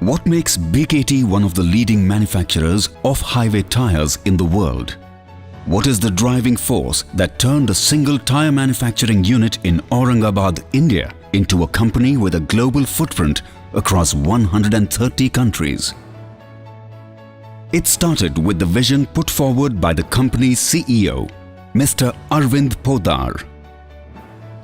What makes BKT one of the leading manufacturers of highway tires in the world? What is the driving force that turned a single tire manufacturing unit in Aurangabad, India into a company with a global footprint across 130 countries? It started with the vision put forward by the company's CEO, Mr. Arvind Podar.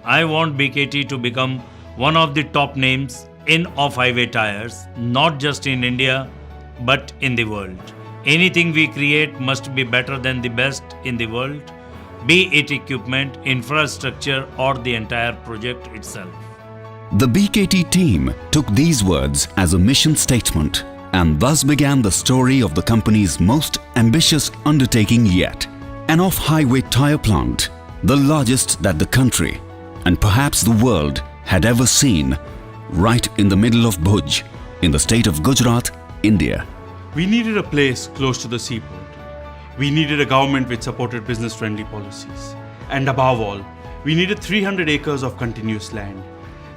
I want BKT to become one of the top names in off-highway tires, not just in India, but in the world. Anything we create must be better than the best in the world, be it equipment, infrastructure, or the entire project itself. The BKT team took these words as a mission statement, and thus began the story of the company's most ambitious undertaking yet. An off-highway tire plant, the largest that the country, and perhaps the world, had ever seen, right in the middle of Bhuj, in the state of Gujarat, India. We needed a place close to the seaport. We needed a government which supported business-friendly policies. And above all, we needed 300 acres of continuous land.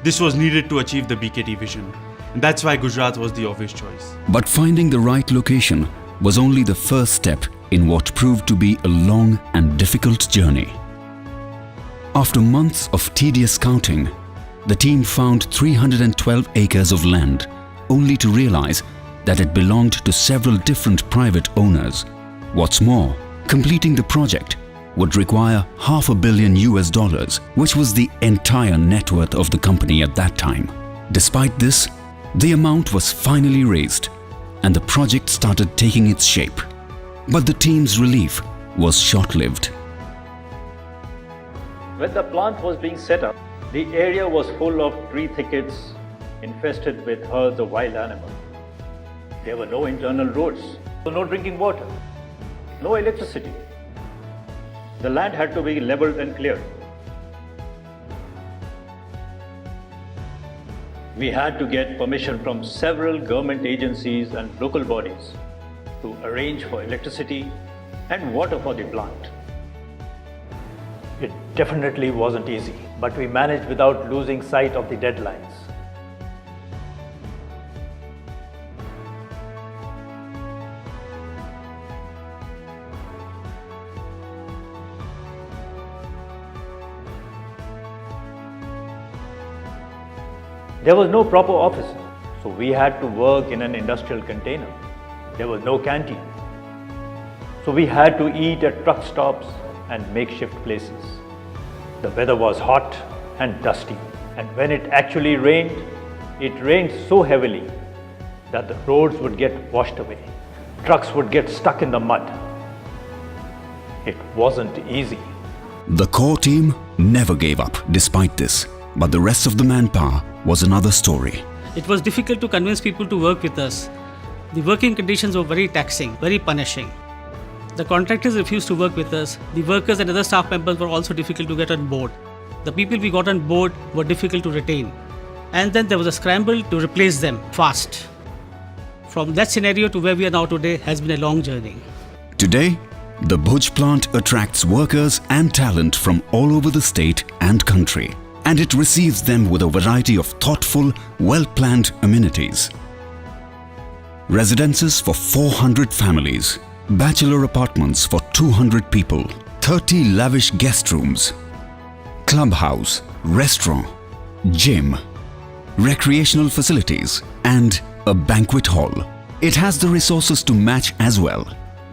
This was needed to achieve the BKT vision. And that's why Gujarat was the obvious choice. But finding the right location was only the first step in what proved to be a long and difficult journey. After months of tedious scouting, the team found 312 acres of land, only to realize that it belonged to several different private owners. What's more, completing the project would require $500 million, which was the entire net worth of the company at that time. Despite this, the amount was finally raised and the project started taking its shape. But the team's relief was short-lived. When the plant was being set up, the area was full of tree thickets infested with herds of wild animals. There were no internal roads, no drinking water, no electricity. The land had to be leveled and cleared. We had to get permission from several government agencies and local bodies to arrange for electricity and water for the plant. It definitely wasn't easy, but we managed without losing sight of the deadlines. There was no proper office, so we had to work in an industrial container. There was no canteen, so we had to eat at truck stops and makeshift places. The weather was hot and dusty, and when it actually rained, it rained so heavily that the roads would get washed away. Trucks would get stuck in the mud. It wasn't easy. The core team never gave up despite this, but the rest of the manpower was another story. It was difficult to convince people to work with us. The working conditions were very taxing, very punishing. The contractors refused to work with us. The workers and other staff members were also difficult to get on board. The people we got on board were difficult to retain. And then there was a scramble to replace them fast. From that scenario to where we are now today has been a long journey. Today, the Bhuj plant attracts workers and talent from all over the state and country, and it receives them with a variety of thoughtful, well-planned amenities. Residences for 400 families, bachelor apartments for 200 people, 30 lavish guest rooms, clubhouse, restaurant, gym, recreational facilities, and a banquet hall. It has the resources to match as well.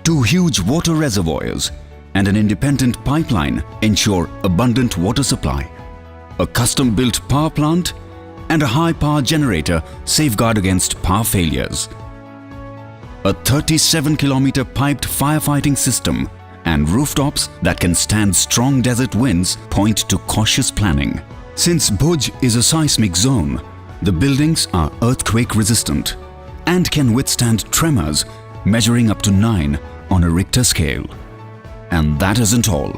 2 huge water reservoirs and an independent pipeline ensure abundant water supply. A custom-built power plant and a high-power generator safeguard against power failures. A 37-kilometer piped firefighting system and rooftops that can stand strong desert winds point to cautious planning. Since Bhuj is a seismic zone, the buildings are earthquake resistant and can withstand tremors measuring up to 9 on a Richter scale. And that isn't all.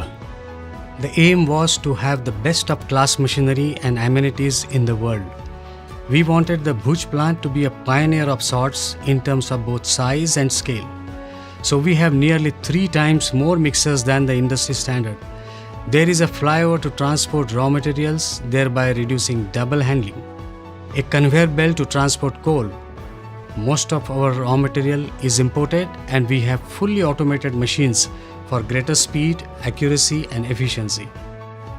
The aim was to have the best of class machinery and amenities in the world. We wanted the Bhuj plant to be a pioneer of sorts in terms of both size and scale. So we have nearly 3 times more mixers than the industry standard. There is a flyover to transport raw materials, thereby reducing double handling. A conveyor belt to transport coal. Most of our raw material is imported and we have fully automated machines for greater speed, accuracy and efficiency.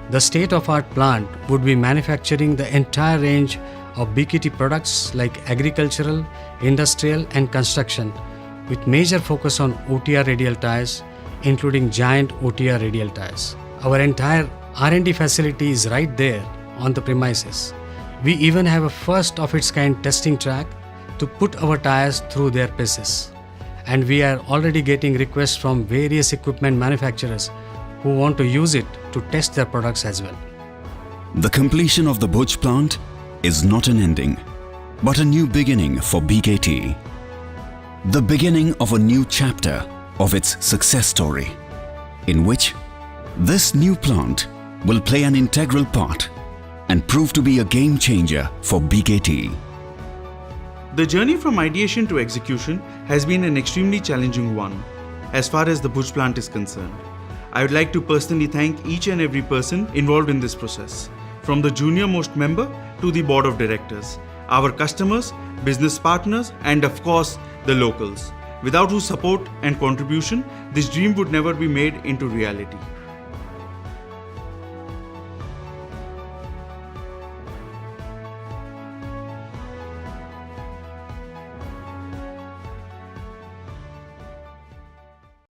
The state-of-art plant would be manufacturing the entire range of BKT products like agricultural, industrial and construction, with major focus on OTR radial tires, including giant OTR radial tires. Our entire R&D facility is right there on the premises. We even have a first of its kind testing track to put our tires through their paces. And we are already getting requests from various equipment manufacturers who want to use it to test their products as well. The completion of the Bhuj plant is not an ending, but a new beginning for BKT. The beginning of a new chapter of its success story, in which this new plant will play an integral part and prove to be a game changer for BKT. The journey from ideation to execution has been an extremely challenging one as far as the Bhuj plant is concerned. I would like to personally thank each and every person involved in this process, from the junior most member to the board of directors, our customers, business partners, and of course, the locals, without whose support and contribution, this dream would never be made into reality.